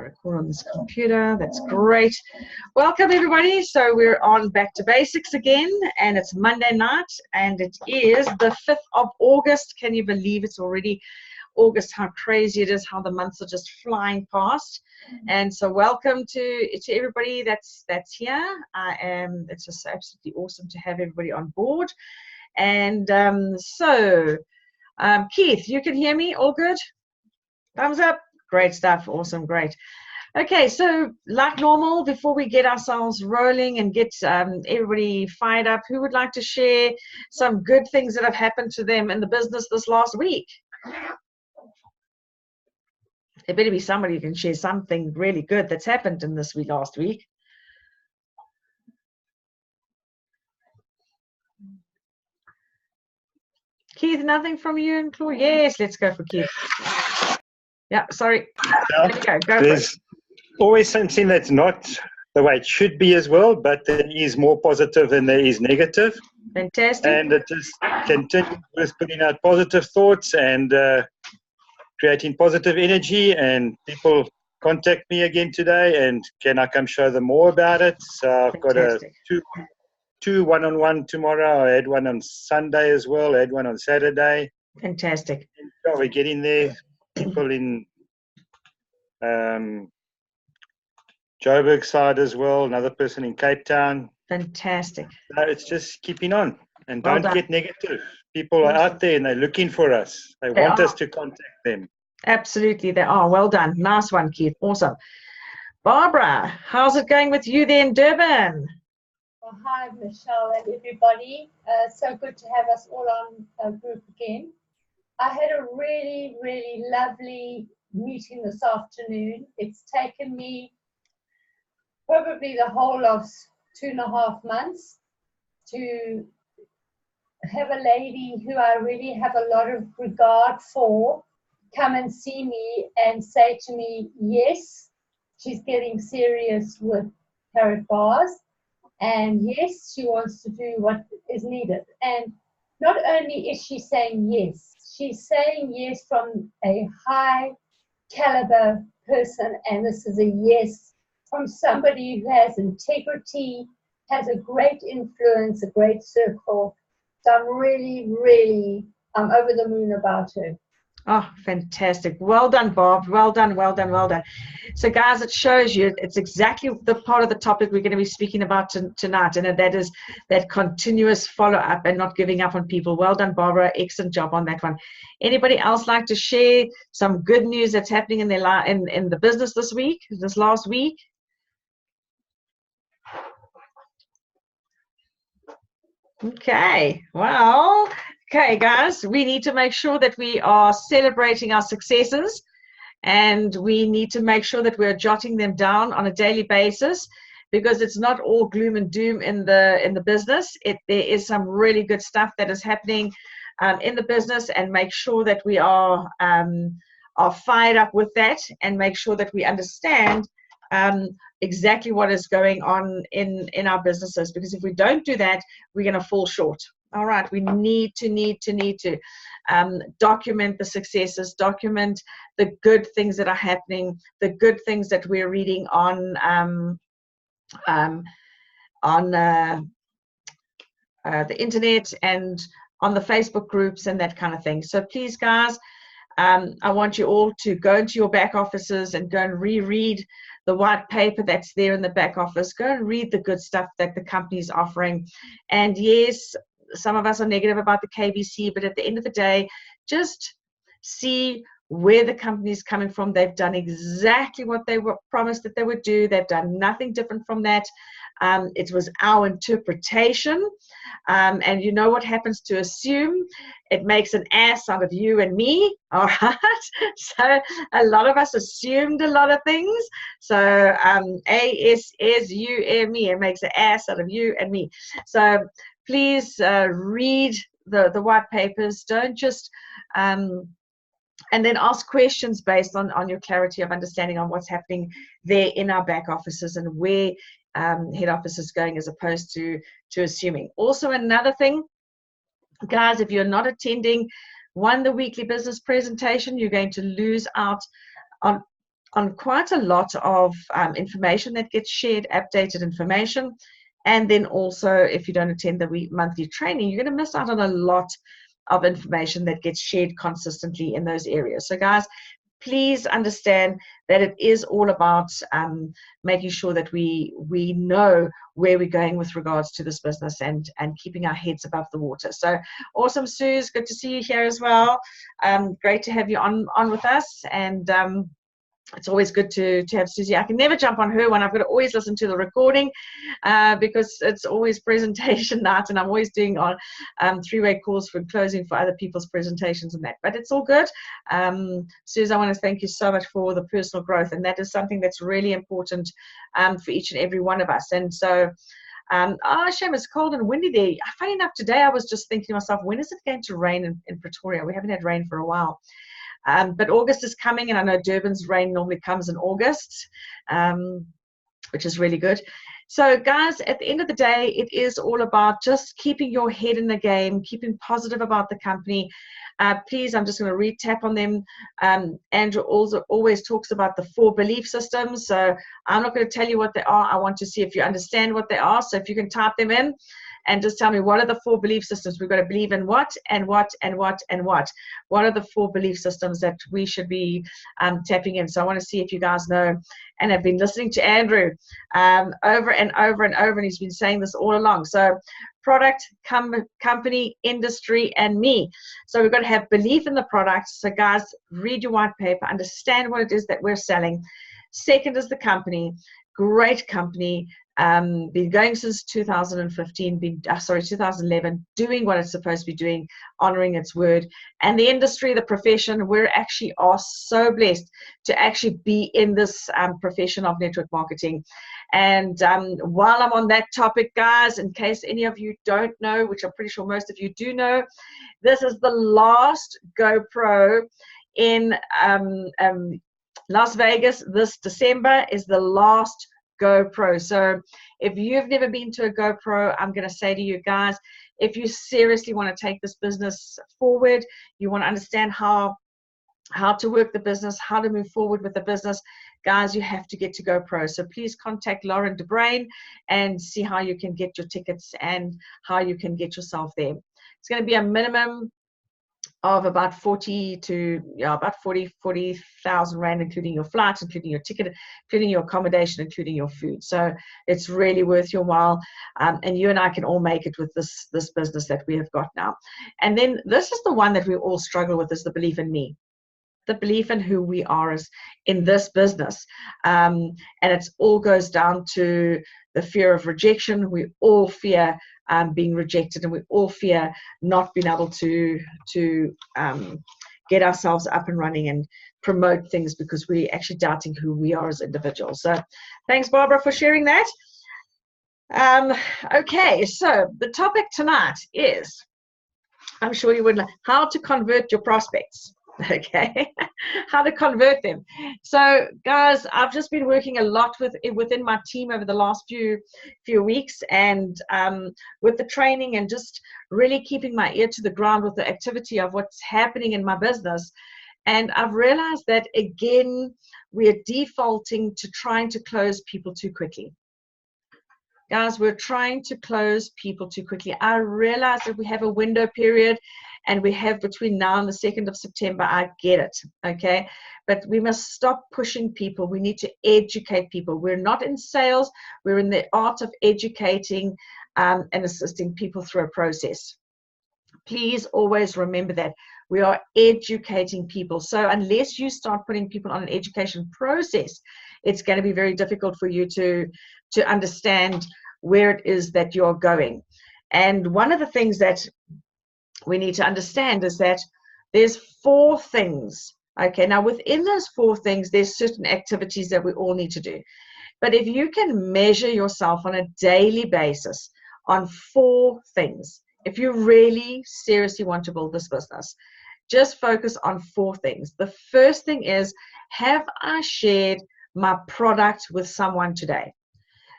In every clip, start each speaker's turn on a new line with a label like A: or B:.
A: record on this computer. That's great. Welcome, everybody. So we're on Back to Basics again, and it's Monday night, and it is the 5th of August. Can you believe it's already August? How crazy it is, how the months are just flying past. And so welcome to everybody that's here. It's just absolutely awesome to have everybody on board. And Keith, you can hear me? All good? Thumbs up. Great stuff. Awesome. Great. Okay, so like normal, before we get ourselves rolling and get everybody fired up, who would like to share some good things that have happened to them in the business this last week? There better be somebody who can share something really good that's happened in this last week. Keith, nothing from you and Claude? Yes, let's go for Keith. Yeah, sorry.
B: Yeah,
A: Go
B: there's always something that's not the way it should be as well, but there is more positive than there is negative.
A: Fantastic.
B: And it just continues with putting out positive thoughts and creating positive energy. And people contact me again today, and can I come show them more about it? So I've
A: Fantastic.
B: got two one-on-one tomorrow. I had one on Sunday as well. I had one on Saturday.
A: Fantastic.
B: So we're getting there. People in Joburg side as well, another person in Cape Town.
A: Fantastic.
B: So it's just keeping on, and
A: Well
B: don't
A: done.
B: get negative. People are out there and they're looking for us. They want us to contact them.
A: Absolutely, they are. Well done. Nice one, Keith. Awesome. Barbara, how's it going with you there in Durban?
C: Well, hi, Michelle and everybody. So good to have us all on a group again. I had a really, really lovely meeting this afternoon. It's taken me probably the whole of 2.5 months to have a lady who I really have a lot of regard for come and see me and say to me, yes, she's getting serious with carrot bars, and yes, she wants to do what is needed. And not only is she saying yes, she's saying yes from a high caliber person, and this is a yes from somebody who has integrity, has a great influence, a great circle. So I'm really, really over the moon about her.
A: Oh, fantastic. Well done, Bob. Well done, well done, well done. So, guys, it shows you it's exactly the part of the topic we're going to be speaking about tonight, and that is that continuous follow-up and not giving up on people. Well done, Barbara. Excellent job on that one. Anybody else like to share some good news that's happening in their in the business this last week? Okay, well, okay, guys, we need to make sure that we are celebrating our successes, and we need to make sure that we're jotting them down on a daily basis, because it's not all gloom and doom in the business. There is some really good stuff that is happening in the business, and make sure that we are fired up with that, and make sure that we understand exactly what is going on in our businesses, because if we don't do that, we're going to fall short. All right, we need to document the successes, document the good things that are happening, the good things that we're reading on the internet and on the Facebook groups and that kind of thing. So please, guys, I want you all to go into your back offices and go and reread the white paper that's there in the back office. Go and read the good stuff that the company is offering. And yes, some of us are negative about the KBC, but at the end of the day, just see where the company is coming from. They've done exactly what they were promised that they would do. They've done nothing different from that. It was our interpretation. And you know what happens to assume? It makes an ass out of you and me. All right. So a lot of us assumed a lot of things. So A-S-S-U-M-E, it makes an ass out of you and me. So please read the white papers. Don't just and then ask questions based on your clarity of understanding on what's happening there in our back offices and where head office is going, as opposed to assuming. Also, another thing, guys, if you're not attending the weekly business presentation, you're going to lose out on on quite a lot of information that gets shared, updated information. And then also, if you don't attend the monthly training, you're going to miss out on a lot of information that gets shared consistently in those areas. So guys, please understand that it is all about making sure that we know where we're going with regards to this business and keeping our heads above the water. So awesome, Suze, good to see you here as well. Great to have you on with us, and it's always good to have Susie. I can never jump on her one. I've got to always listen to the recording because it's always presentation night, and I'm always doing on three-way calls for closing for other people's presentations and that. But it's all good. Susie, I want to thank you so much for the personal growth, and that is something that's really important for each and every one of us. And so, shame it's cold and windy there. Funny enough, today I was just thinking to myself, when is it going to rain in Pretoria? We haven't had rain for a while. But August is coming, and I know Durban's rain normally comes in August, which is really good. So guys, at the end of the day, it is all about just keeping your head in the game, keeping positive about the company. Please, I'm just going to re-tap on them. Andrew also always talks about the 4 belief systems. So I'm not going to tell you what they are. I want to see if you understand what they are. So if you can type them in and just tell me, what are the 4 belief systems? We've got to believe in what and what and what and what. What are the 4 belief systems that we should be tapping in? So I want to see if you guys know and have been listening to Andrew over and over and over, and he's been saying this all along. So product, company, industry, and me. So we've got to have belief in the product. So guys, read your white paper, understand what it is that we're selling. Second is the company. Great company. Been going since 2015, 2011, doing what it's supposed to be doing, honoring its word. And the industry, the profession, we're actually are so blessed to actually be in this profession of network marketing. And while I'm on that topic, guys, in case any of you don't know, which I'm pretty sure most of you do know, this is the last GoPro in Las Vegas. This December is the last GoPro. So if you've never been to a GoPro, I'm going to say to you guys, if you seriously want to take this business forward, you want to understand how to work the business, how to move forward with the business, guys, you have to get to GoPro. So please contact Lauren DeBrain and see how you can get your tickets and how you can get yourself there. It's going to be a minimum of about 40,000 Rand, including your flights, including your ticket, including your accommodation, including your food. So it's really worth your while. And you and I can all make it with this business that we have got now. And then this is the one that we all struggle with, is the belief in me. The belief in who we are as in this business. And it all goes down to the fear of rejection. We all fear being rejected, and we all fear not being able to get ourselves up and running and promote things because we're actually doubting who we are as individuals. So thanks, Barbara, for sharing that. Okay, so the topic tonight is, I'm sure you would know, how to convert your prospects. Okay, how to convert them. So guys, I've just been working a lot within my team over the last few weeks, and with the training and just really keeping my ear to the ground with the activity of what's happening in my business. And I've realized that again, we're defaulting to trying to close people too quickly. Guys, we're trying to close people too quickly. I realize that we have a window period, and we have between now and the 2nd of September. I get it, okay? But we must stop pushing people. We need to educate people. We're not in sales. We're in the art of educating and assisting people through a process. Please always remember that. We are educating people. So unless you start putting people on an education process, it's going to be very difficult for you to understand where it is that you're going. And one of the things that we need to understand is that there's 4 things. Okay, now within those 4 things, there's certain activities that we all need to do. But if you can measure yourself on a daily basis on 4 things, if you really seriously want to build this business, just focus on 4 things. The first thing is, have I shared my product with someone today?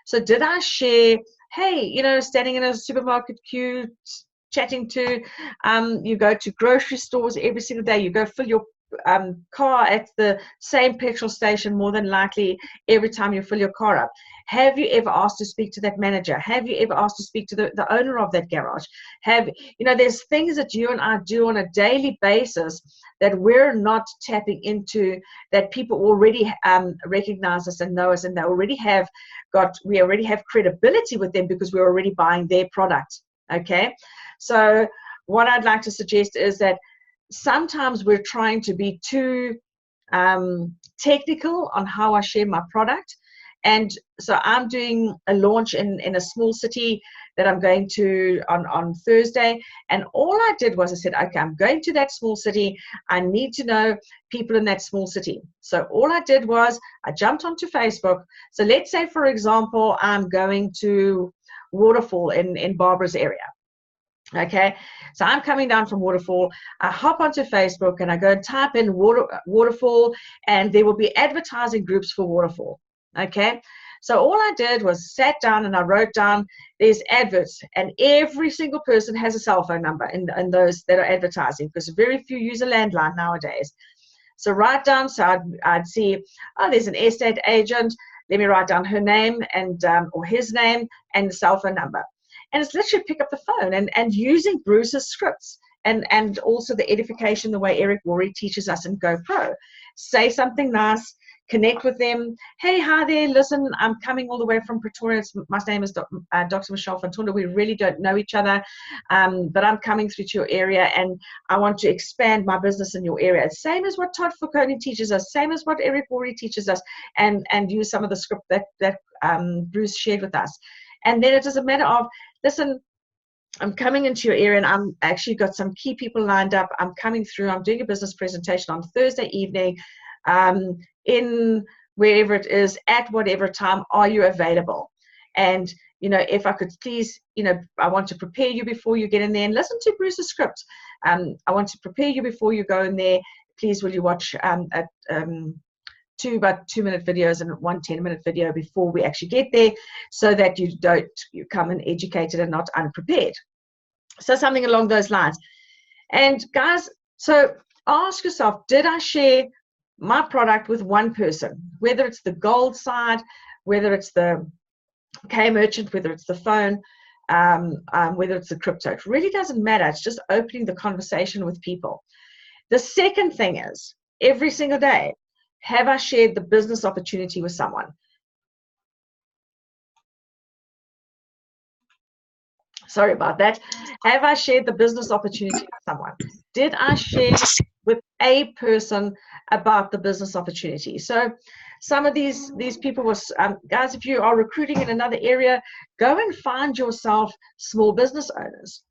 A: So did I share, hey, you know, standing in a supermarket queue, chatting to, you go to grocery stores every single day, you go fill your car at the same petrol station more than likely every time you fill your car up? Have you ever asked to speak to that manager? Have you ever asked to speak to the owner of that garage? There's things that you and I do on a daily basis that we're not tapping into, that people already recognize us and know us, and we already have credibility with them because we're already buying their product. Okay, so what I'd like to suggest is that sometimes we're trying to be too technical on how I share my product. And so I'm doing a launch in a small city that I'm going to on Thursday. And all I did was I said, okay, I'm going to that small city. I need to know people in that small city. So all I did was I jumped onto Facebook. So let's say, for example, I'm going to Waterfall in Barbara's area. Okay, so I'm coming down from Waterfall. I hop onto Facebook and I go and type in Waterfall, and there will be advertising groups for Waterfall. Okay, so all I did was sat down and I wrote down there's adverts, and every single person has a cell phone number in those that are advertising, because very few use a landline nowadays. So write down, so I'd see, oh, there's an estate agent. Let me write down her name and or his name and the cell phone number. And it's literally pick up the phone and using Bruce's scripts and also the edification, the way Eric Worre teaches us in GoPro. Say something nice, connect with them. Hey, hi there, listen, I'm coming all the way from Pretoria. My name is Dr. Michelle Fantunda. We really don't know each other, but I'm coming through to your area and I want to expand my business in your area. Same as what Todd Foucault teaches us, same as what Eric Worre teaches us, and use some of the script that Bruce shared with us. And then it is a matter of, listen, I'm coming into your area and I'm actually got some key people lined up. I'm coming through. I'm doing a business presentation on Thursday evening in wherever it is, at whatever time. Are you available? And, if I could please, I want to prepare you before you get in there and listen to Bruce's script. I want to prepare you before you go in there. Please, will you watch two about 2-minute videos and one 10-minute video before we actually get there, so that you come in educated and not unprepared. So something along those lines. And guys, so ask yourself, did I share my product with one person, whether it's the gold side, whether it's the K merchant, whether it's the phone, whether it's the crypto? It really doesn't matter. It's just opening the conversation with people. The second thing is, every single day, have I shared the business opportunity with someone? Sorry about that. Have I shared the business opportunity with someone? Did I share with a person about the business opportunity? So some of these people was, guys, if you are recruiting in another area, go and find yourself small business owners.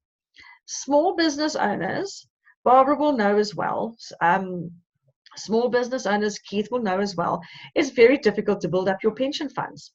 A: Small business owners, Barbara will know as well. Small business owners, Keith will know as well, it's very difficult to build up your pension funds.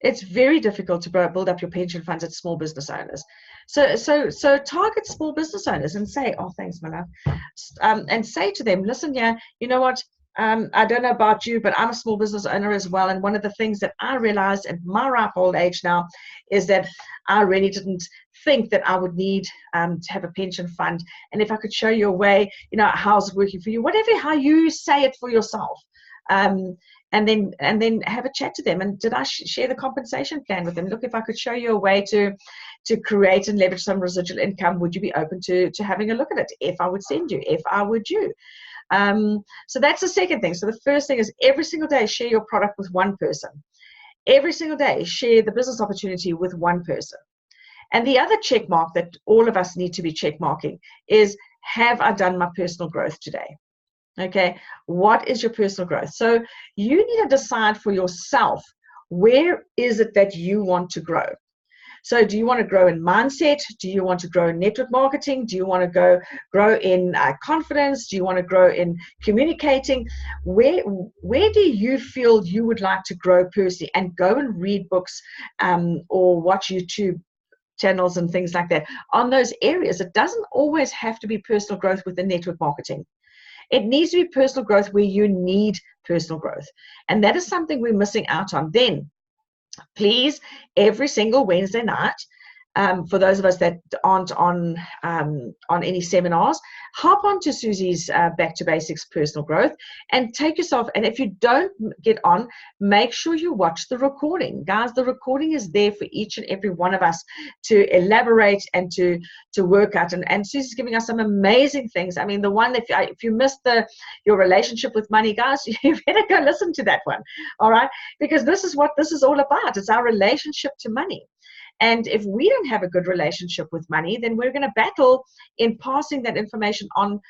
A: It's very difficult to build up your pension funds at small business owners. So target small business owners and say, oh, thanks, my love. And say to them, listen, you know what? I don't know about you, but I'm a small business owner as well. And one of the things that I realized in my ripe old age now is that I really didn't think that I would need to have a pension fund. And if I could show you a way, how's it working for you, how you say it for yourself. And then have a chat to them. And did I share the compensation plan with them? Look, if I could show you a way to create and leverage some residual income, would you be open to having a look at it? If I would send you, if I would you. So that's the second thing. So the first thing is, every single day, share your product with one person. Every single day, share the business opportunity with one person. And the other check mark that all of us need to be check marking is, have I done my personal growth today? Okay, what is your personal growth? So you need to decide for yourself, where is it that you want to grow? So do you want to grow in mindset? Do you want to grow in network marketing? Do you want to grow in confidence? Do you want to grow in communicating? Where do you feel you would like to grow personally? And go and read books or watch YouTube channels and things like that on those areas. It doesn't always have to be personal growth within network marketing. It needs to be personal growth where you need personal growth. And that is something we're missing out on. Then, please, every single Wednesday night, For those of us that aren't on any seminars, hop onto Susie's Back to Basics Personal Growth and take yourself. And if you don't get on, make sure you watch the recording, guys. The recording is there for each and every one of us to elaborate and to work out. And Susie's giving us some amazing things. I mean, the one if you missed your relationship with money, guys, you better go listen to that one. All right, because this is what this is all about. It's our relationship to money. And if we don't have a good relationship with money, then we're going to battle in passing that information on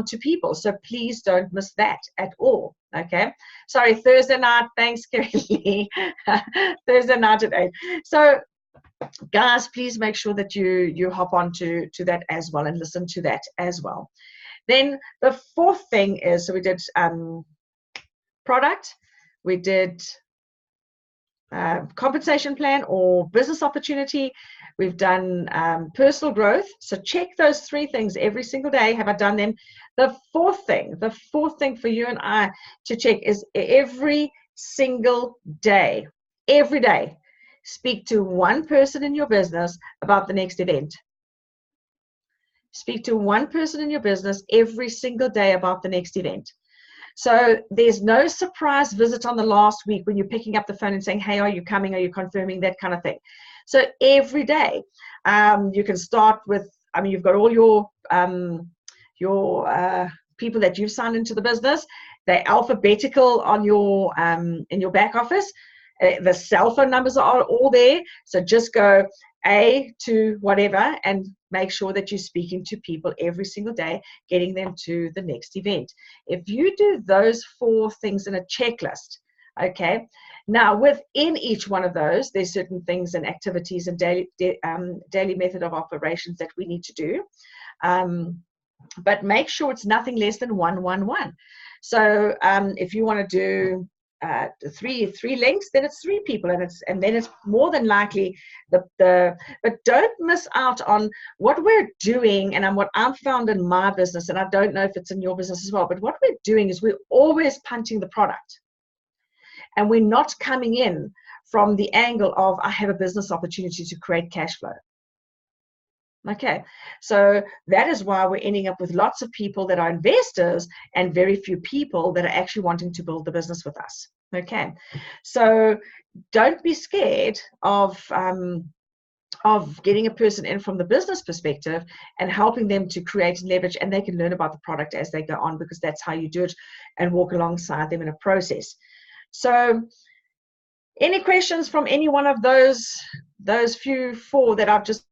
A: to people. So please don't miss that at all. Okay. Sorry, Thursday night. Thanks, Kelly. Thursday night at 8. So guys, please make sure that you hop on to that as well and listen to that as well. Then the fourth thing is, so we did product, we did compensation plan or business opportunity, we've done personal growth. So check those 3 things every single day. Have I done them? The fourth thing for you and I to check is every single day, every day, speak to one person in your business about the next event. Speak to one person in your business every single day about the next event. So there's no surprise visit on the last week when you're picking up the phone and saying, hey, are you coming? Are you confirming? That kind of thing. So every day you can start with, I mean, you've got all your people that you've signed into the business. They're alphabetical on your in your back office. The cell phone numbers are all there. So just go A to whatever and make sure that you're speaking to people every single day, getting them to the next event. If you do those 4 things in a checklist, okay, now within each one of those, there's certain things and activities and daily method of operations that we need to do. But make sure it's nothing less than 1-1-1. So if you want to do three links, then it's 3 people, and then it's more than likely but don't miss out on what we're doing. And what I've found in my business, and I don't know if it's in your business as well, but what we're doing is we're always punting the product, and we're not coming in from the angle of I have a business opportunity to create cash flow. Okay, so that is why we're ending up with lots of people that are investors and very few people that are actually wanting to build the business with us. Okay, so don't be scared of getting a person in from the business perspective and helping them to create and leverage, and they can learn about the product as they go on, because that's how you do it, and walk alongside them in a process. So any questions from any one of those few 4 that I've just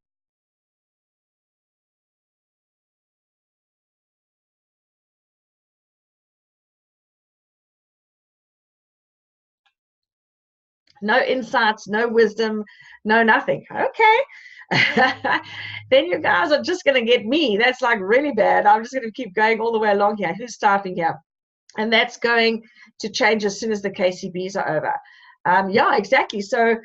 A: no insights, no wisdom, no nothing? Okay. Then you guys are just going to get me. That's like really bad. I'm just going to keep going all the way along here. Who's starting here? And that's going to change as soon as the KCBs are over. Yeah, exactly. So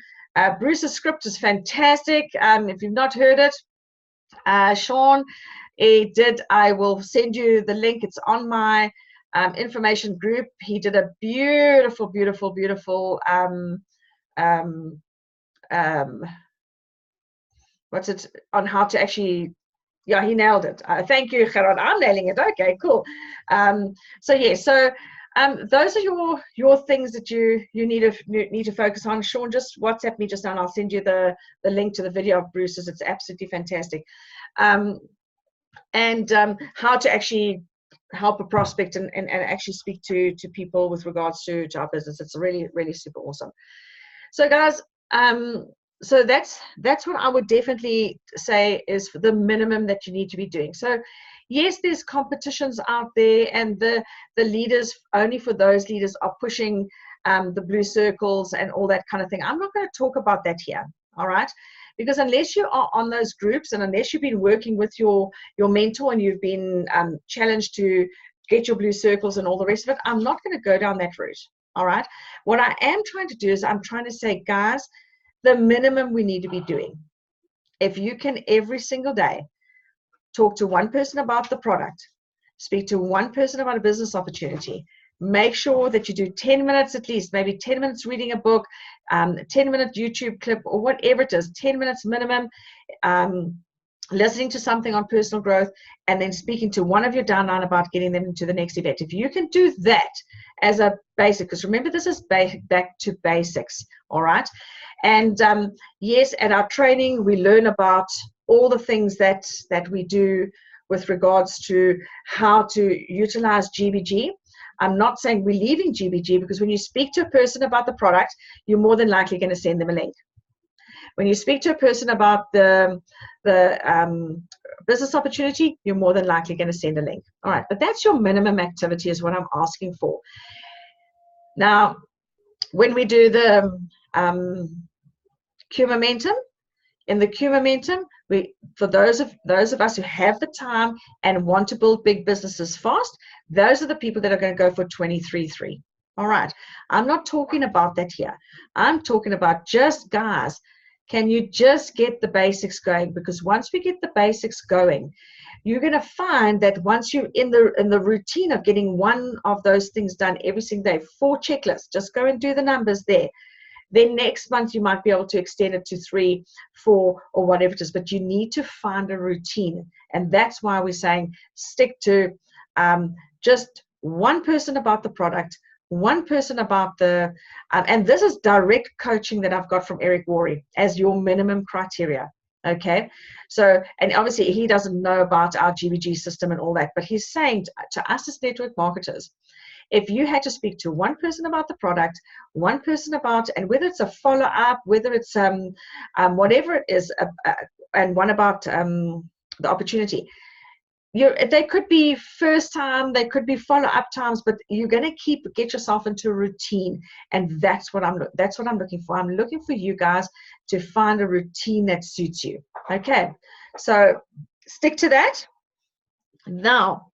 A: Bruce's script is fantastic. If you've not heard it, Sean, I will send you the link. It's on my information group. He did a beautiful, beautiful, beautiful what's it on how to actually, yeah, he nailed it. Thank you, Gerard. I'm nailing it. Okay, cool. So yeah, so those are your things that you need to focus on. Sean, just WhatsApp me just now, and I'll send you the link to the video of Bruce's. It's absolutely fantastic. And how to actually help a prospect and actually speak to people with regards to our business. It's really, really super awesome. So guys, so that's what I would definitely say is the minimum that you need to be doing. So yes, there's competitions out there, and the leaders, only for those leaders, are pushing the blue circles and all that kind of thing. I'm not going to talk about that here, all right? Because unless you are on those groups, and unless you've been working with your mentor and you've been challenged to get your blue circles and all the rest of it, I'm not going to go down that route. All right. What I am trying to do is I'm trying to say, guys, the minimum we need to be doing. If you can every single day talk to one person about the product, speak to one person about a business opportunity, make sure that you do 10 minutes at least, maybe 10 minutes reading a book, 10-minute YouTube clip, or whatever it is, 10 minutes minimum, listening to something on personal growth, and then speaking to one of your downline about getting them into the next event. If you can do that as a basic, because remember, this is back to basics, all right? And yes, at our training, we learn about all the things that we do with regards to how to utilize GBG. I'm not saying we're leaving GBG, because when you speak to a person about the product, you're more than likely going to send them a link. When you speak to a person about the business opportunity, you're more than likely going to send a link. All right, but that's your minimum activity is what I'm asking for. Now, when we do the Q momentum, in the Q momentum, for those of us who have the time and want to build big businesses fast, those are the people that are going to go for 23.3. All right, I'm not talking about that here. I'm talking about just, guys, can you just get the basics going? Because once we get the basics going, you're going to find that once you're in the routine of getting one of those things done every single day, 4 checklists, just go and do the numbers there. Then next month, you might be able to extend it to 3, 4, or whatever it is. But you need to find a routine. And that's why we're saying stick to just one person about the product, one person about the, and this is direct coaching that I've got from Eric Worre as your minimum criteria. Okay. So, and obviously he doesn't know about our GBG system and all that, but he's saying to us as network marketers, if you had to speak to one person about the product, one person about, and whether it's a follow-up, whether it's whatever it is, and one about the opportunity, they could be first time, they could be follow-up times, but you're going to get yourself into a routine, and that's what I'm looking for. I'm looking for you guys to find a routine that suits you. Okay, so stick to that. Now,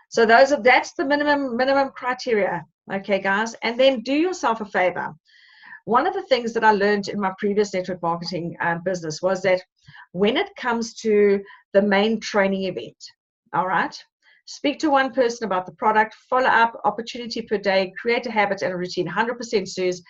A: so that's the minimum criteria. Okay, guys, and then do yourself a favor. One of the things that I learned in my previous network marketing business was that when it comes to the main training event, all right, speak to one person about the product, follow up, opportunity per day, create a habit and a routine, 100%, Suze,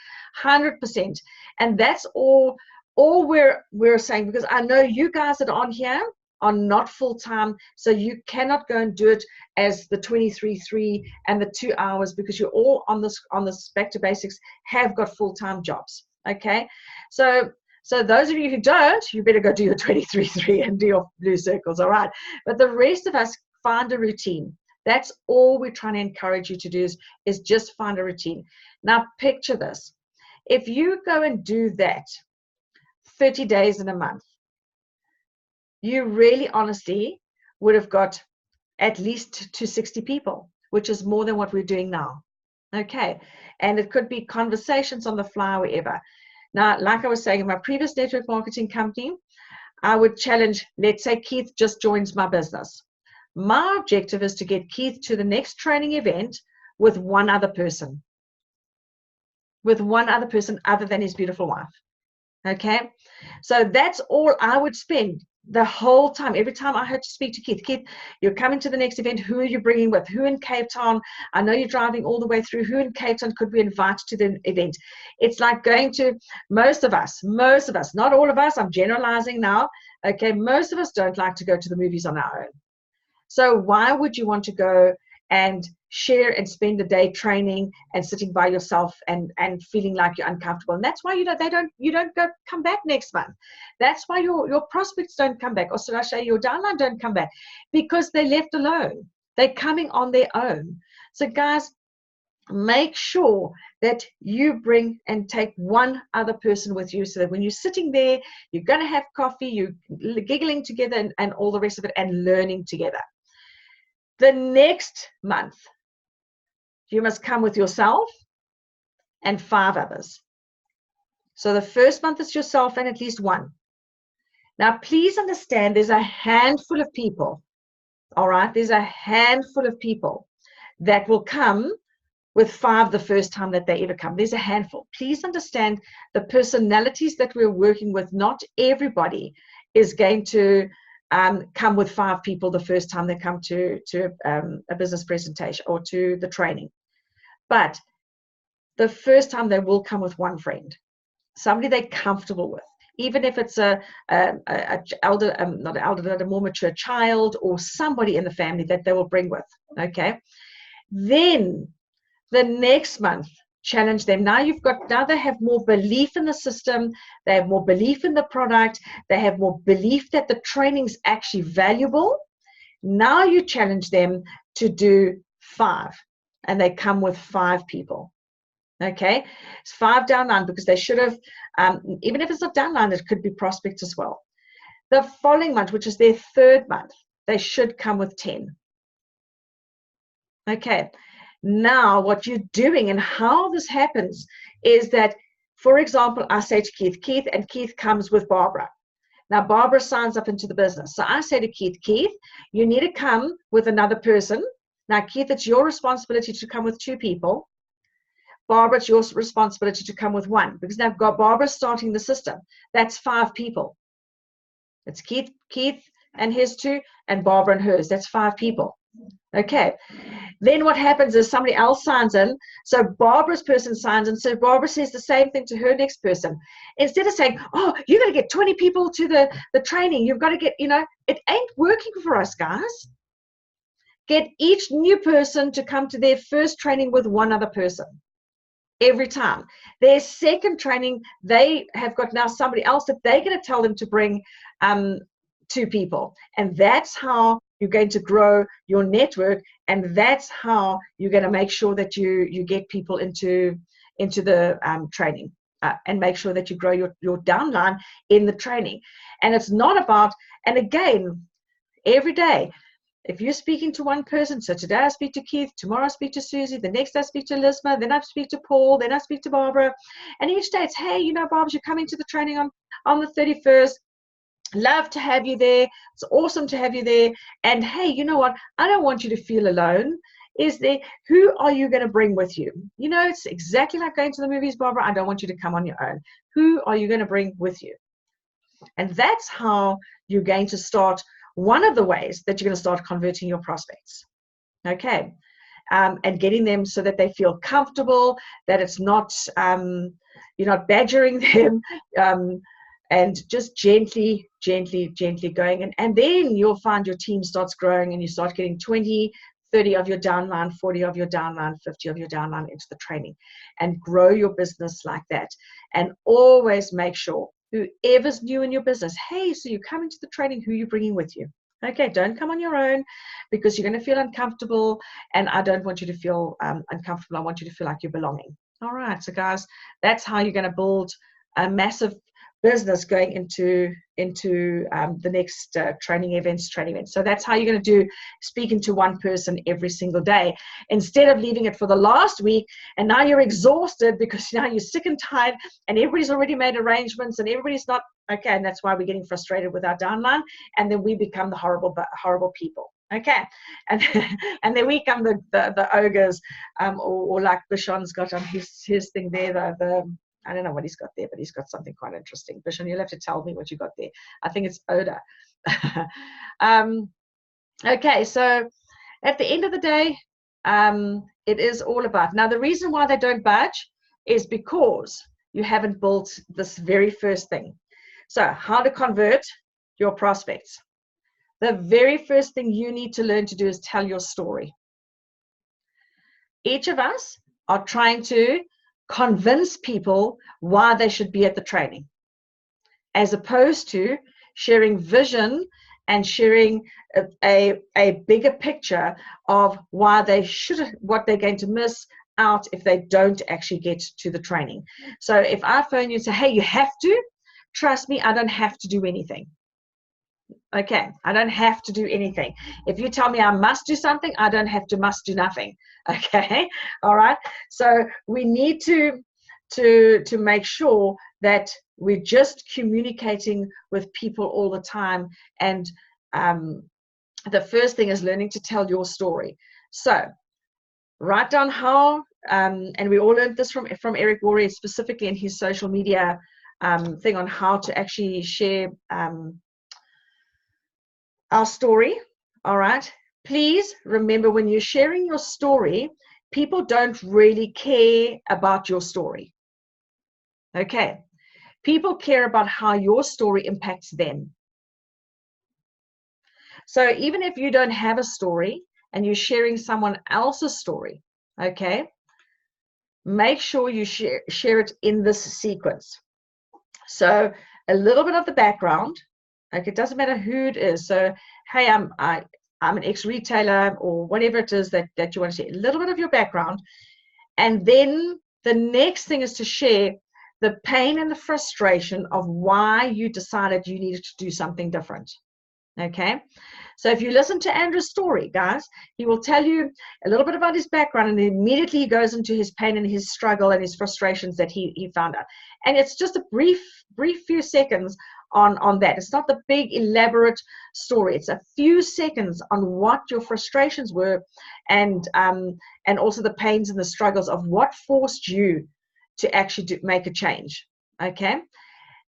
A: 100%. And that's all we're saying, because I know you guys that are on here are not full-time, so you cannot go and do it as the 23.3 and the 2 hours, because you're all on this Back to Basics have got full-time jobs. Okay, so those of you who don't, you better go do your 23.3 and do your blue circles. All right, but the rest of us, find a routine. That's all we're trying to encourage you to do is just find a routine. Now picture this: if you go and do that 30 days in a month, you really honestly would have got at least to 60 people, which is more than what we're doing now. Okay, and it could be conversations on the fly, wherever. Now, like I was saying, in my previous network marketing company, I would challenge, let's say Keith just joins my business. My objective is to get Keith to the next training event with one other person other than his beautiful wife. Okay, so that's all I would spend the whole time. Every time I had to speak to Keith, you're coming to the next event, who are you bringing with? Who in Cape Town? I know you're driving all the way through. Who in Cape Town could we invite to the event? It's like going to most of us, not all of us, I'm generalizing now. Okay, most of us don't like to go to the movies on our own. So why would you want to go and share and spend the day training and sitting by yourself and feeling like you're uncomfortable? And that's why you don't come back next month. That's why your prospects don't come back, or should I say your downline don't come back, because they're left alone. They're coming on their own. So guys, make sure that you bring and take one other person with you, so that when you're sitting there, you're going to have coffee, you're giggling together and all the rest of it, and learning together. The next month, you must come with yourself and 5 others. So the first month is yourself and at least one. Now, please understand, there's a handful of people, all right? There's a handful of people that will come with 5 the first time that they ever come. There's a handful. Please understand the personalities that we're working with. Not everybody is going to come with 5 people the first time they come to a business presentation or to the training. But the first time they will come with 1 friend, somebody they're comfortable with, even if it's a more mature child or somebody in the family that they will bring with. Okay, then the next month, challenge them. Now they have more belief in the system, they have more belief in the product, they have more belief that the training's actually valuable. Now you challenge them to do 5, and they come with 5 people. Okay, it's 5 downline, because they should have, even if it's not downline, it could be prospects as well. The following month, which is their 3rd month, they should come with 10. Okay, now what you're doing and how this happens is that, for example, I say to Keith, and Keith comes with Barbara. Now Barbara signs up into the business. So I say to Keith, you need to come with another person. Now Keith, it's your responsibility to come with 2 people. Barbara, it's your responsibility to come with 1, because now I've got Barbara starting the system. That's 5 people. It's Keith and his 2, and Barbara and hers. That's 5 people. Okay, then what happens is somebody else signs in, so Barbara's person signs in, so Barbara says the same thing to her next person. Instead of saying, oh, you've got to get 20 people to the training, you've got to get, it ain't working for us, guys. Get each new person to come to their first training with 1 other person every time. Their second training, they have got now somebody else that they're going to tell them to bring 2 people, and that's how you're going to grow your network, and that's how you're going to make sure that you get people into the training, and make sure that you grow your downline in the training. And it's not about, and again, every day, if you're speaking to 1 person, so today I speak to Keith, tomorrow I speak to Susie, the next I speak to Lisma, then I speak to Paul, then I speak to Barbara, and each day it's, hey, Barbara, you're coming to the training on the 31st. Love to have you there. It's awesome to have you there. And hey, you know what? I don't want you to feel alone. Who are you going to bring with you? It's exactly like going to the movies, Barbara. I don't want you to come on your own. Who are you going to bring with you? And that's how you're going to start, one of the ways that you're going to start converting your prospects. Okay. And getting them so that they feel comfortable, that it's not, you're not badgering them, and just gently going. And then you'll find your team starts growing, and you start getting 20, 30 of your downline, 40 of your downline, 50 of your downline into the training, and grow your business like that. And always make sure, whoever's new in your business, hey, so you're coming to the training, who are you bringing with you? Okay, don't come on your own, because you're going to feel uncomfortable, and I don't want you to feel uncomfortable. I want you to feel like you're belonging. All right, so guys, that's how you're going to build a massive business going into the next training events. So that's how you're going to do, speaking to 1 person every single day, instead of leaving it for the last week, and now you're exhausted because now you're sick and tired, and everybody's already made arrangements, and everybody's not okay. And that's why we're getting frustrated with our downline, and then we become the horrible people. Okay, and then we come the ogres, or like Bishon's got on his thing there, the I don't know what he's got there, but he's got something quite interesting. Bishon, you'll have to tell me what you got there. I think it's odor. Okay, so at the end of the day, it is all about. Now, the reason why they don't budge is because you haven't built this very first thing. So how to convert your prospects. The very first thing you need to learn to do is tell your story. Each of us are trying to convince people why they should be at the training, as opposed to sharing vision and sharing a bigger picture of why they should, what they're going to miss out if they don't actually get to the training. So if I phone you and say, hey, you have to, trust me, I don't have to do anything. Okay, I don't have to do anything. If you tell me I must do something, I don't have to must do nothing. Okay, all right. So we need to make sure that we're just communicating with people all the time. And the first thing is learning to tell your story. So write down how, and we all learned this from Eric Worre, specifically in his social media thing on how to actually share our story, all right? Please remember, when you're sharing your story, people don't really care about your story. Okay. People care about how your story impacts them. So even if you don't have a story and you're sharing someone else's story, okay, make sure you share it in this sequence. So a little bit of the background. Like, it doesn't matter who it is. So, hey, I'm an ex-retailer, or whatever it is that you want to share. A little bit of your background. And then the next thing is to share the pain and the frustration of why you decided you needed to do something different. Okay. So if you listen to Andrew's story, guys, he will tell you a little bit about his background, and immediately he goes into his pain and his struggle and his frustrations that he found out. And it's just a brief few seconds on that. It's not the big elaborate story. It's a few seconds on what your frustrations were, and also the pains and the struggles of what forced you to actually make a change. Okay.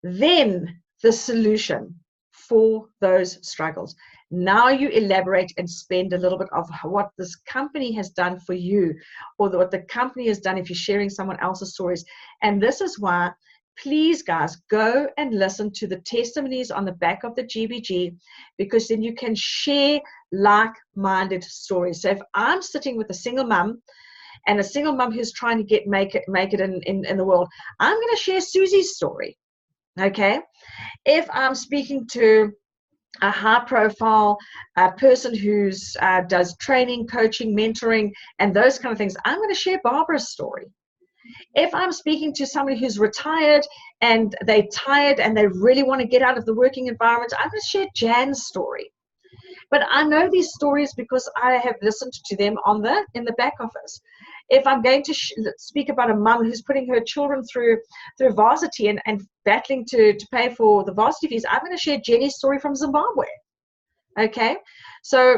A: Then the solution for those struggles. Now you elaborate and spend a little bit of what this company has done for you, or what the company has done if you're sharing someone else's stories. And this is why, please, guys, go and listen to the testimonies on the back of the GBG, because then you can share like-minded stories. So if I'm sitting with a single mum, and a single mum who's trying to make it in the world, I'm going to share Susie's story. Okay. If I'm speaking to a high-profile person who's does training, coaching, mentoring, and those kind of things, I'm going to share Barbara's story. If I'm speaking to somebody who's retired and they're tired and they really want to get out of the working environment, I'm going to share Jan's story. But I know these stories because I have listened to them in the back office. If I'm going to speak about a mum who's putting her children through varsity and battling to pay for the varsity fees, I'm going to share Jenny's story from Zimbabwe. Okay, so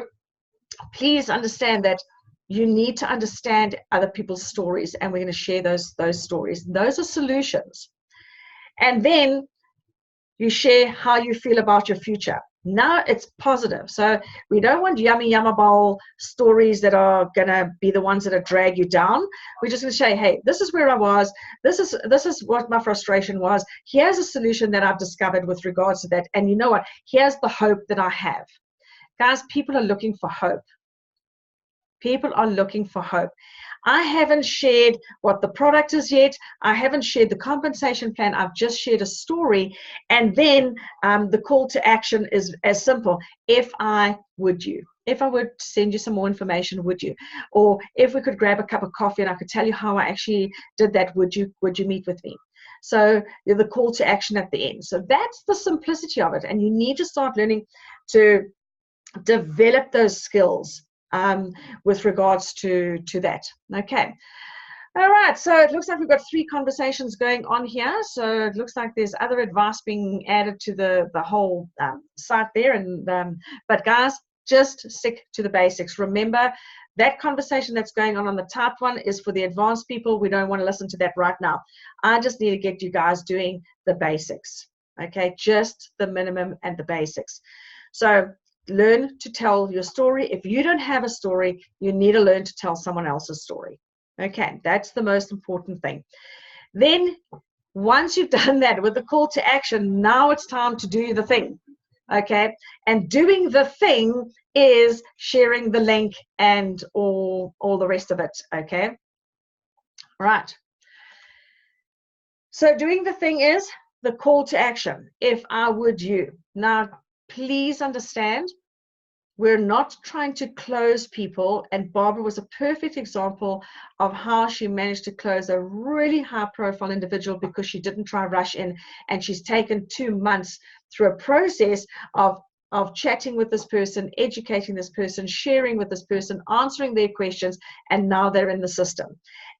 A: please understand that you need to understand other people's stories, and we're going to share those stories. Those are solutions. And then you share how you feel about your future. Now it's positive. So we don't want yummy bowl stories that are going to be the ones that drag you down. We're just going to say, hey, this is where I was. This is what my frustration was. Here's a solution that I've discovered with regards to that. And you know what? Here's the hope that I have. Guys, people are looking for hope. People are looking for hope. I haven't shared what the product is yet. I haven't shared the compensation plan. I've just shared a story. And then the call to action is as simple. If I would send you some more information, would you? Or if we could grab a cup of coffee and I could tell you how I actually did that, would you meet with me? So the call to action at the end. So that's the simplicity of it. And you need to start learning to develop those skills with regards to that. Okay. All right. So it looks like we've got 3 conversations going on here. So it looks like there's other advice being added to the whole site there. And but guys, just stick to the basics. Remember, that conversation that's going on the top one is for the advanced people. We don't want to listen to that right now. I just need to get you guys doing the basics. Okay. Just the minimum and the basics. So learn to tell your story. If you don't have a story, you need to learn to tell someone else's story. Okay, that's the most important thing. Then once you've done that with the call to action, now it's time to do the thing. Okay, and doing the thing is sharing the link and all the rest of it. Okay, right. So doing the thing is the call to action. If I would you. Now, please understand, we're not trying to close people, and Barbara was a perfect example of how she managed to close a really high-profile individual because she didn't try rush in, and she's taken 2 months through a process of chatting with this person, educating this person, sharing with this person, answering their questions, and now they're in the system.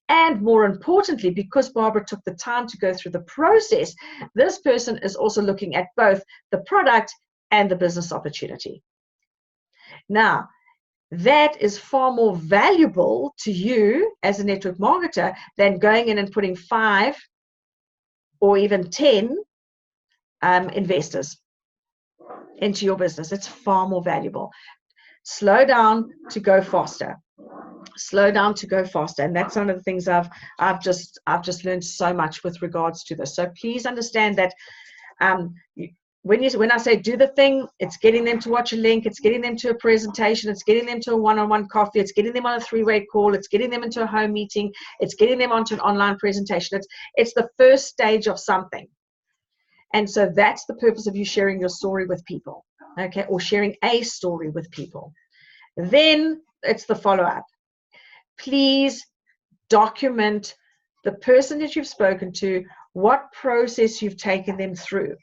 A: And more importantly, because Barbara took the time to go through the process, this person is also looking at both the product and the business opportunity. Now, that is far more valuable to you as a network marketer than going in and putting 5 or even 10 investors. into your business. It's far more valuable. Slow down to go faster. Slow down to go faster. And that's one of the things I've just learned so much with regards to this. So please understand that when I say do the thing, it's getting them to watch a link, it's getting them to a presentation, it's getting them to a one-on-one coffee, it's getting them on a three-way call, it's getting them into a home meeting, it's getting them onto an online presentation. It's the first stage of something. And so that's the purpose of you sharing your story with people, okay, or sharing a story with people. Then it's the follow-up. Please document the person that you've spoken to, what process you've taken them through.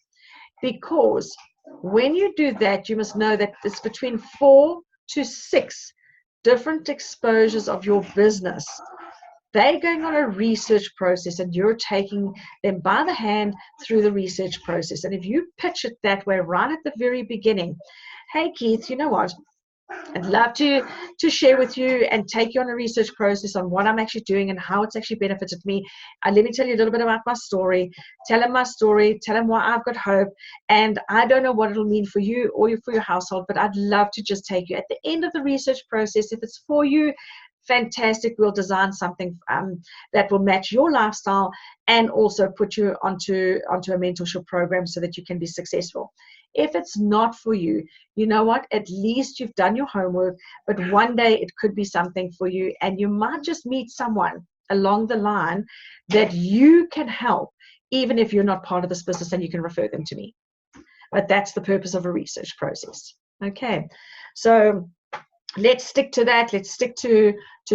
A: Because when you do that, you must know that it's between 4 to 6 different exposures of your business. They're going on a research process and you're taking them by the hand through the research process. And if you pitch it that way right at the very beginning, hey Keith, you know what? I'd love to share with you and take you on a research process on what I'm actually doing and how it's actually benefited me. And let me tell you a little bit about my story. Tell them my story. Tell them why I've got hope. And I don't know what it'll mean for you or for your household, but I'd love to just take you at the end of the research process. If it's for you, fantastic. We'll design something that will match your lifestyle and also put you onto a mentorship program so that you can be successful. If it's not for you, you know what? At least you've done your homework, but one day it could be something for you, and you might just meet someone along the line that you can help, even if you're not part of this business, and you can refer them to me. But that's the purpose of a research process. Okay, so let's stick to that. Let's stick to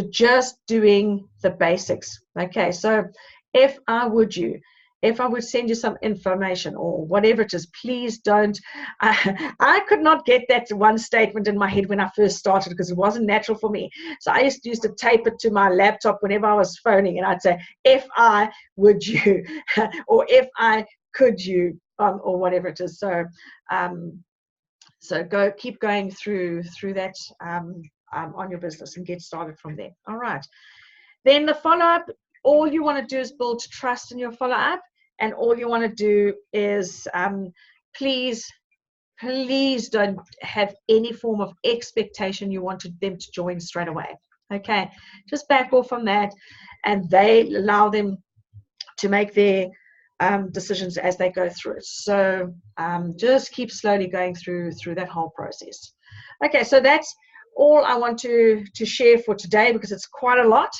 A: just doing the basics. Okay, so if I would send you some information or whatever it is, please don't. I could not get that one statement in my head when I first started because it wasn't natural for me. So I used to tape it to my laptop whenever I was phoning, and I'd say, if I would you, or if I could you, or whatever it is. So keep going through that on your business and get started from there. All right. Then the follow-up, all you want to do is build trust in your follow-up. And all you want to do is please don't have any form of expectation you wanted them to join straight away. Okay, just back off from that, and they allow them to make their decisions as they go through it. So just keep slowly going through that whole process. Okay, so that's all I want to share for today, because it's quite a lot.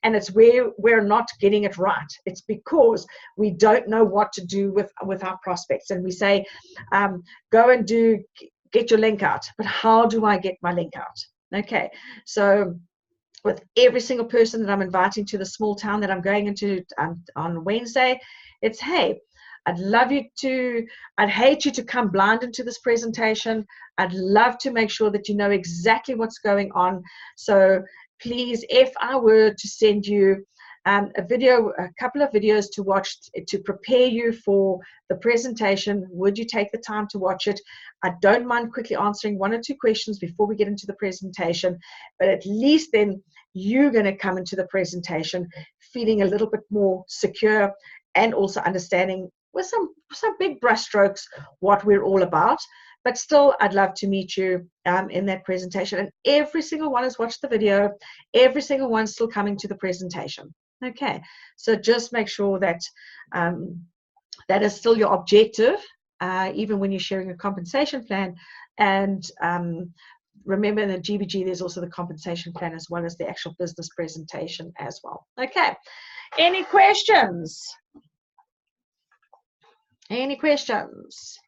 A: And it's where we're not getting it right. It's because we don't know what to do with our prospects. And we say, go and get your link out. But how do I get my link out? Okay, so with every single person that I'm inviting to the small town that I'm going into on Wednesday, it's, hey, I'd hate you to come blind into this presentation. I'd love to make sure that you know exactly what's going on. So please, if I were to send you a couple of videos to watch to prepare you for the presentation, would you take the time to watch it? I don't mind quickly answering 1 or 2 questions before we get into the presentation, but at least then you're going to come into the presentation feeling a little bit more secure and also understanding with some big brushstrokes what we're all about. But still, I'd love to meet you in that presentation. And every single one has watched the video. Every single one's still coming to the presentation. Okay, so just make sure that that is still your objective, even when you're sharing a compensation plan. And remember, in the GBG, there's also the compensation plan as well as the actual business presentation as well. Okay, any questions? Any questions?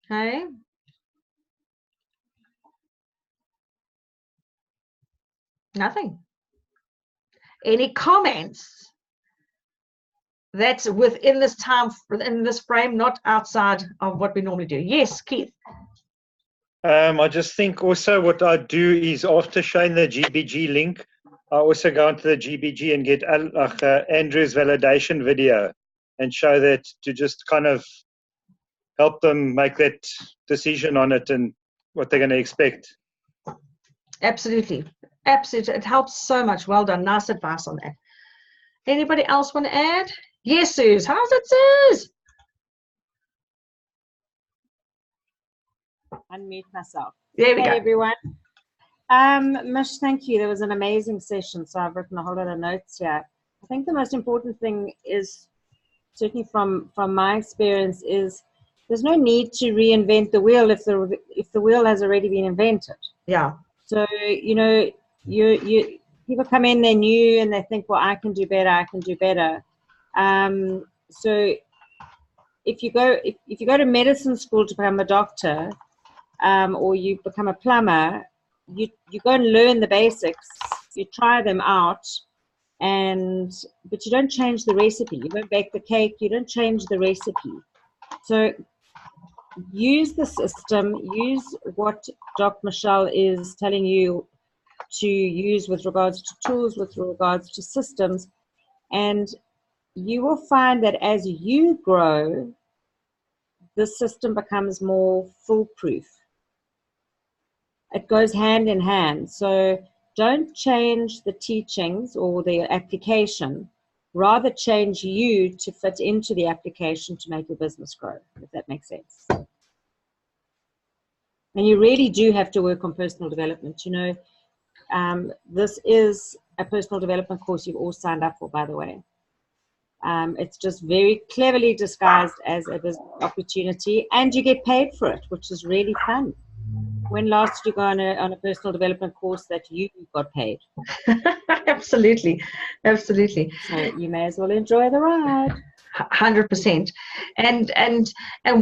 A: Okay. Nothing. Any comments? That's within this time, in this frame, not outside of what we normally do. Yes, Keith.
B: I just think also what I do is, after showing the GBG link, I also go into the GBG and get Andrew's validation video and show that, to just kind of help them make that decision on it and what they're going to expect.
A: Absolutely. Absolutely. It helps so much. Well done. Nice advice on that. Anybody else want to add? Yes, Suze. How's it, Suze?
D: unmute myself.
A: There we
D: Hey,
A: go.
D: everyone. Mish, thank you. There was an amazing session, so I've written a whole lot of notes here. I think the most important thing is, certainly from my experience, is there's no need to reinvent the wheel if the wheel has already been invented.
A: Yeah.
D: So, you know, you people come in, they're new, and they think, well, I can do better, I can do better. So if you go to medicine school to become a doctor, or you become a plumber, you go and learn the basics, you try them out, but you don't change the recipe. You don't bake the cake, you don't change the recipe. So use the system, use what Doc Michelle is telling you to use with regards to tools, with regards to systems, and you will find that as you grow, the system becomes more foolproof. It goes hand in hand. So don't change the teachings or the application, rather change you to fit into the application to make your business grow, if that makes sense. And you really do have to work on personal development. You know, this is a personal development course you've all signed up for, by the way. It's just very cleverly disguised as a business opportunity, and you get paid for it, which is really fun. When last did you go on a personal development course that you got paid?
A: Absolutely, absolutely.
D: So you may as well enjoy the ride.
A: 100%. And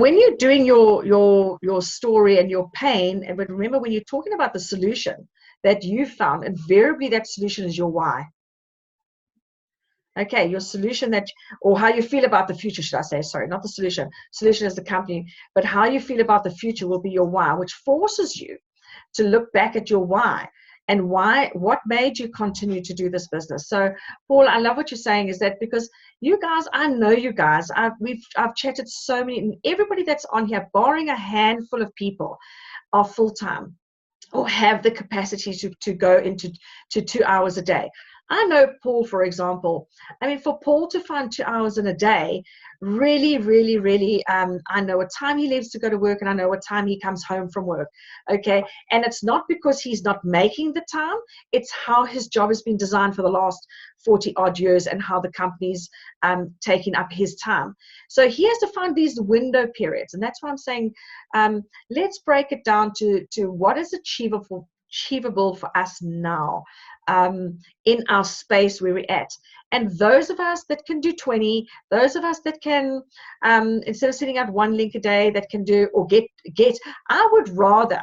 A: when you're doing your story and your pain, but remember, when you're talking about the solution that you found, invariably that solution is your why. Okay, your solution or how you feel about the future, should I say, sorry, not the solution. Solution is the company, but how you feel about the future will be your why, which forces you to look back at your why and what made you continue to do this business. So, Paul, I love what you're saying, is that because you guys, I know you guys, I've chatted so many, and everybody that's on here, barring a handful of people, are full-time or have the capacity to go into 2 hours a day. I know Paul, for example, I mean, for Paul to find 2 hours in a day, really, really, really, I know what time he leaves to go to work, and I know what time he comes home from work, okay? And it's not because he's not making the time, it's how his job has been designed for the last 40 odd years and how the company's taking up his time. So he has to find these window periods, and that's why I'm saying, let's break it down to what is achievable for us now, in our space where we're at. And those of us that can do 20, those of us that can, instead of sending out one link a day, that can do or get, I would rather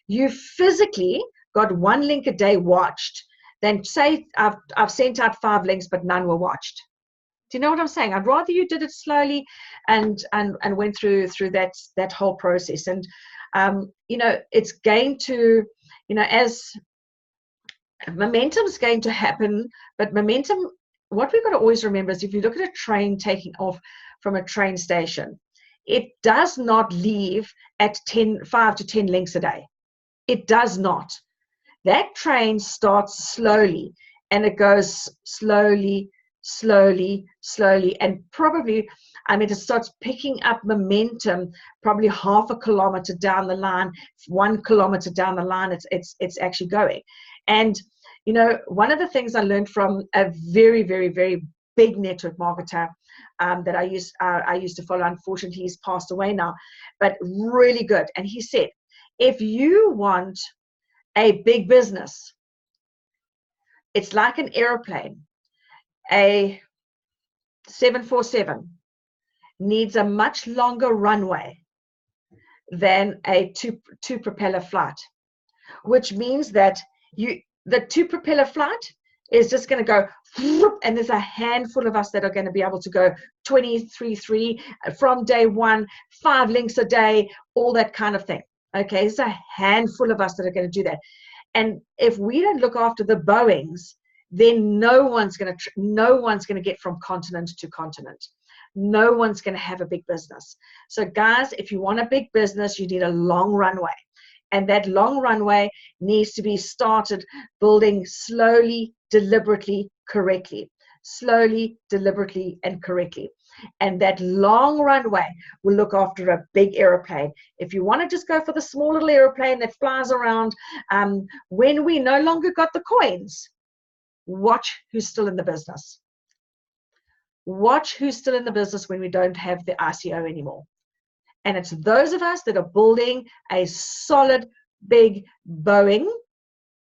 A: you physically got one link a day watched than say I've sent out 5 links but none were watched. Do you know what I'm saying? I'd rather you did it slowly and went through that whole process. And you know, it's going to, you know, as momentum is going to happen, but momentum, what we've got to always remember is, if you look at a train taking off from a train station, it does not leave at 5 to 10 links a day. It does not. That train starts slowly, and it goes slowly, slowly, slowly, and probably, I mean, it starts picking up momentum probably half a kilometer down the line, 1 kilometer down the line, it's actually going. And, you know, one of the things I learned from a very, very, very big network marketer that I used to follow, unfortunately he's passed away now, but really good. And he said, if you want a big business, it's like an airplane. A 747 needs a much longer runway than a two propeller flight, which means that the 2 propeller flight is just going to go, and there's a handful of us that are going to be able to go 23 from day one, 5 links a day, all that kind of thing. Okay, there's a handful of us that are going to do that. And if we don't look after the Boeings, then no one's going to get from continent to continent. No one's going to have a big business. So guys, if you want a big business, you need a long runway. And that long runway needs to be started building slowly, deliberately, correctly. slowly, deliberately, and correctly. And that long runway will look after a big aeroplane. If you want to just go for the small little aeroplane that flies around, when we no longer got the coins, watch who's still in the business. Watch who's still in the business when we don't have the ICO anymore. And it's those of us that are building a solid, big Boeing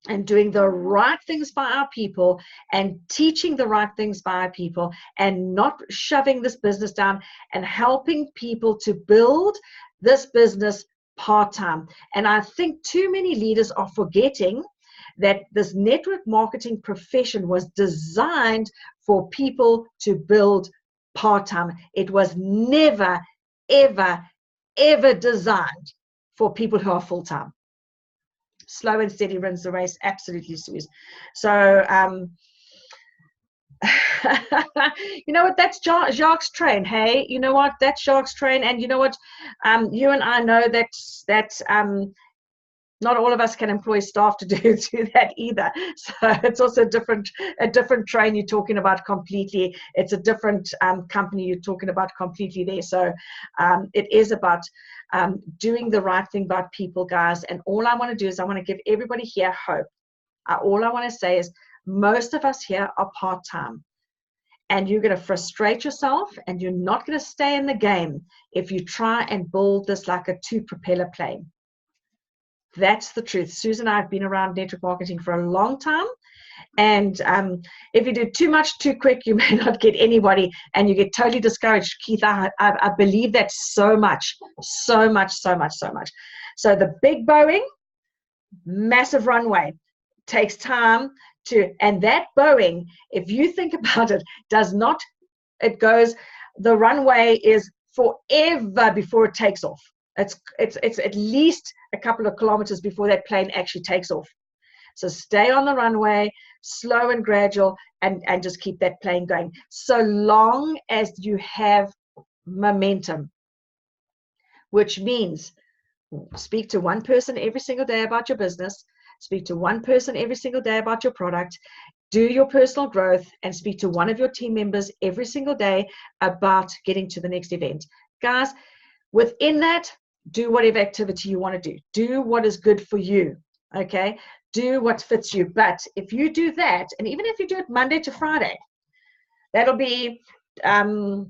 A: and doing the right things by our people and teaching the right things by our people and not shoving this business down and helping people to build this business part-time. And I think too many leaders are forgetting that this network marketing profession was designed for people to build part-time. It was never, ever, ever designed for people who are full-time. Slow and steady wins the race, absolutely, Suze. So, you know what, that's Jacques' train, hey? You know what, that's Jacques' train, and you know what, you and I know that not all of us can employ staff to do that either. So it's also a different train you're talking about completely. It's a different company you're talking about completely there. So it is about doing the right thing by people, guys. And all I want to do is I want to give everybody here hope. All I want to say is most of us here are part-time. And you're going to frustrate yourself and you're not going to stay in the game if you try and build this like a two-propeller plane. That's the truth. Susan and I have been around network marketing for a long time. And if you do too much too quick, you may not get anybody and you get totally discouraged. Keith, I believe that so much. So the big Boeing, massive runway, takes time to, and that Boeing, if you think about it, the runway is forever before it takes off. It's at least a couple of kilometers before that plane actually takes off. So stay on the runway, slow and gradual, and just keep that plane going. So long as you have momentum, which means speak to one person every single day about your business, speak to one person every single day about your product, do your personal growth, and speak to one of your team members every single day about getting to the next event. Guys, within that, do whatever activity you want to do. Do what is good for you, okay? Do what fits you. But if you do that, and even if you do it Monday to Friday, that'll be 4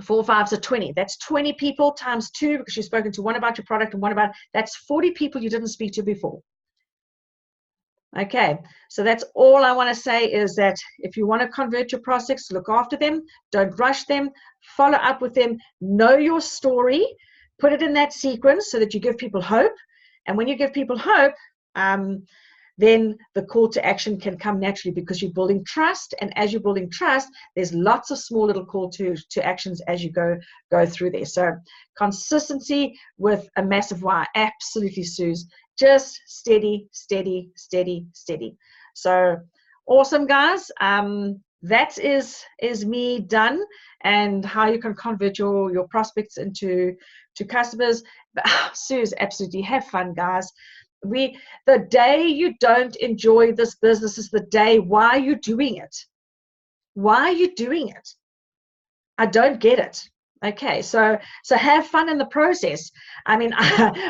A: 5s are 20. That's 20 people times 2 because you've spoken to one about your product and one about, that's 40 people you didn't speak to before. Okay, so that's all I want to say is that if you want to convert your prospects, look after them, don't rush them, follow up with them, know your story, put it in that sequence so that you give people hope. And when you give people hope, then the call to action can come naturally because you're building trust. And as you're building trust, there's lots of small little call to actions as you go through there. So consistency with a massive why. Absolutely, Suze. Just steady, steady, steady, steady. So awesome, guys. That is me done, and how you can convert your prospects into customers. But, Suze, absolutely have fun, guys. The day you don't enjoy this business is the day. Why are you doing it? Why are you doing it? I don't get it. Okay, so have fun in the process. I mean,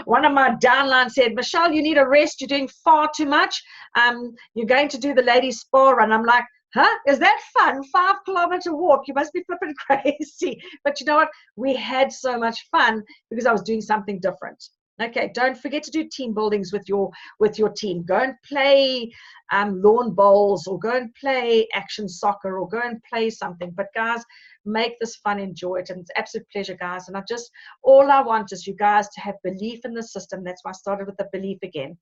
A: one of my downlines said, Michelle, you need a rest. You're doing far too much. You're going to do the ladies' spa run. I'm like, huh? Is that fun? 5-kilometer walk. You must be flipping crazy. But you know what? We had so much fun because I was doing something different. Okay, don't forget to do team buildings with your team. Go and play lawn bowls, or go and play action soccer, or go and play something. But guys, make this fun, enjoy it, and it's an absolute pleasure, guys. And all I want is you guys to have belief in the system. That's why I started with the belief again.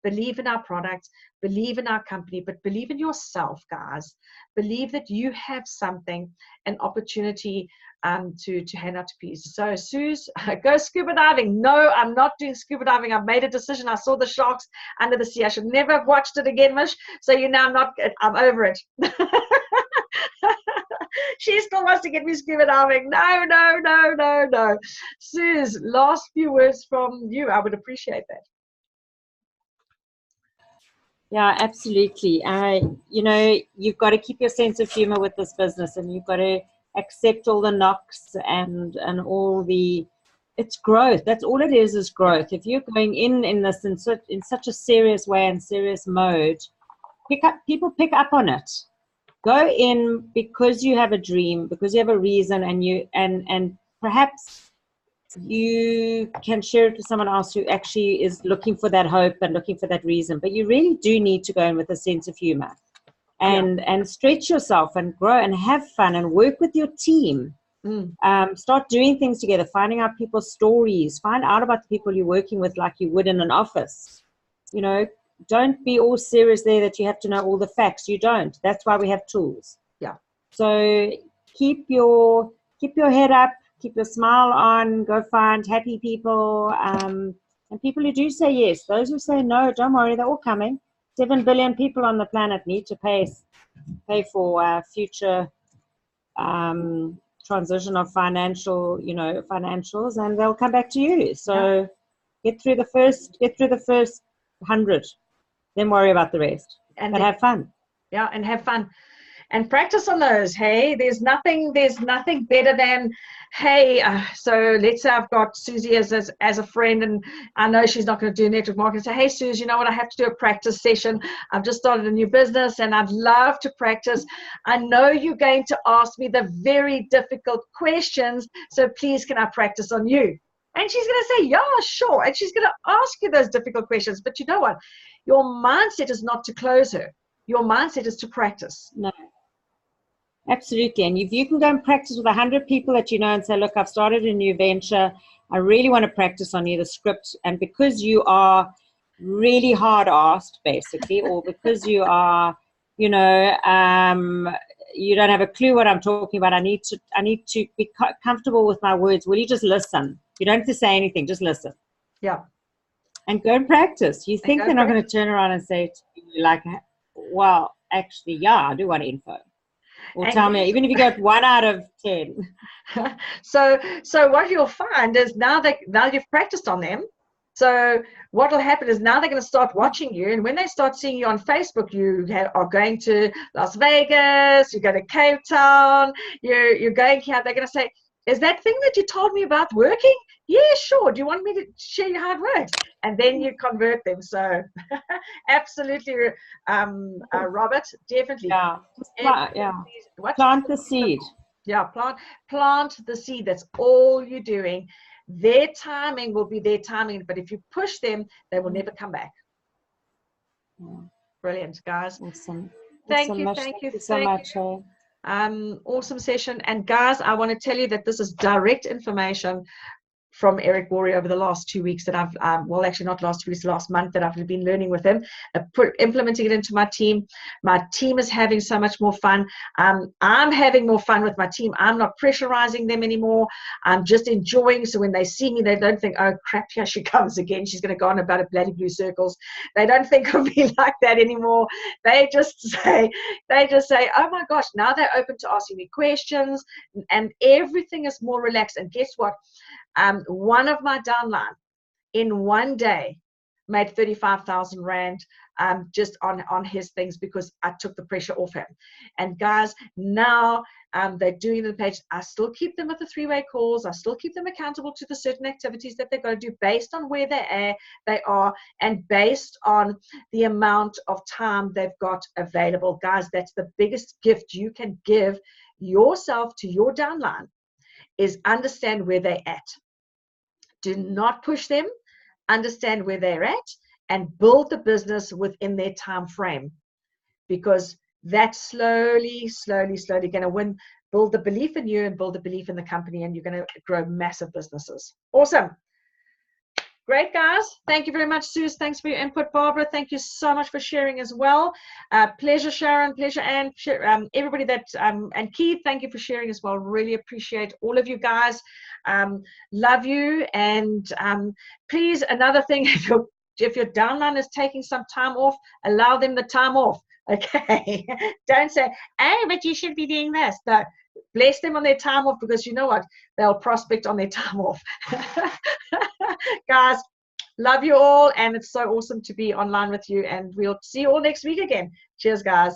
A: Believe in our products, believe in our company, but believe in yourself, guys. Believe that you have something, an opportunity to hand out to people. So, Suze, go scuba diving. No, I'm not doing scuba diving. I've made a decision. I saw the sharks under the sea. I should never have watched it again, Mish. So I'm over it. She still wants to get me scuba diving. No. Suze, last few words from you. I would appreciate that.
D: Yeah, absolutely. You know, you've got to keep your sense of humor with this business, and you've got to accept all the knocks and all the. It's growth. That's all it is growth. If you're going in this in such a serious way and serious mode, people pick up on it. Go in because you have a dream, because you have a reason, and perhaps you can share it with someone else who actually is looking for that hope and looking for that reason. But you really do need to go in with a sense of humor and stretch yourself and grow and have fun and work with your team. Start doing things together, finding out people's stories, find out about the people you're working with like you would in an office. You know, don't be all serious there that you have to know all the facts. You don't. That's why we have tools.
A: Yeah.
D: So keep your head up. Keep your smile on, go find happy people, and people who do say yes. Those who say no, don't worry, they're all coming. 7 billion people on the planet need to pay for future transition of financials, and they'll come back to you. So get through the first 100, then worry about the rest. But have fun.
A: Yeah, and have fun. And practice on those. Hey, there's nothing better than, hey, so let's say I've got Susie as a friend, and I know she's not going to do network marketing. Say, hey, Susie, you know what? I have to do a practice session. I've just started a new business, and I'd love to practice. I know you're going to ask me the very difficult questions, so please, can I practice on you? And she's going to say, yeah, sure. And she's going to ask you those difficult questions. But you know what? Your mindset is not to close her. Your mindset is to practice.
D: No. Absolutely. And if you can go and practice with 100 people that you know and say, look, I've started a new venture. I really want to practice on you the script. And because you are really hard-asked, basically, or because you are, you don't have a clue what I'm talking about. I need to be comfortable with my words. Will you just listen? You don't have to say anything. Just listen.
A: Yeah.
D: And go and practice. You think they're not going to turn around and say to you, like, well, actually, yeah, I do want info. Or tell me, even if you got 1 out of 10.
A: So what you'll find is now you've practiced on them. So what will happen is now they're going to start watching you, and when they start seeing you on Facebook, you are going to Las Vegas, you go to Cape Town, you're going here. They're going to say, is that thing that you told me about working? Yeah, sure. Do you want me to show you how it works? And then you convert them. So absolutely, Robert, definitely.
D: Yeah. Plant the seed.
A: Yeah, plant the seed. That's all you're doing. Their timing will be their timing, but if you push them, they will never come back.
D: Yeah.
A: Brilliant, guys.
D: Awesome.
A: Thank you so much. Awesome session. And guys, I want to tell you that this is direct information from Eric Worre over the last 2 weeks that I've, well, actually not last 2 weeks, last month that I've been learning with him, implementing it into my team. My team is having so much more fun. I'm having more fun with my team. I'm not pressurizing them anymore. I'm just enjoying. So when they see me, they don't think, oh crap, here she comes again. She's going to go on about a bloody blue circles. They don't think of me like that anymore. They just say, oh my gosh, now they're open to asking me questions, and everything is more relaxed. And guess what? One of my downline in one day made 35,000 Rand just on his things because I took the pressure off him. And guys, now they're doing the page. I still keep them with the 3-way calls. I still keep them accountable to the certain activities that they're going to do based on where they are and based on the amount of time they've got available. Guys, that's the biggest gift you can give yourself to your downline, is understand where they're at. Do not push them. Understand where they're at and build the business within their time frame, because that's slowly going to build the belief in you and build the belief in the company, and you're going to grow massive businesses. Awesome. Great, guys. Thank you very much, Suze. Thanks for your input, Barbara. Thank you so much for sharing as well. Pleasure, Sharon. Pleasure, Anne. Everybody that and Keith, thank you for sharing as well. Really appreciate all of you guys. Love you. And please, another thing, if your downline is taking some time off, allow them the time off. Okay. Don't say, hey, but you should be doing this. No. Bless them on their time off, because you know what? They'll prospect on their time off. Guys, Love you all, and it's so awesome to be online with you, and we'll see you all next week again. Cheers, guys.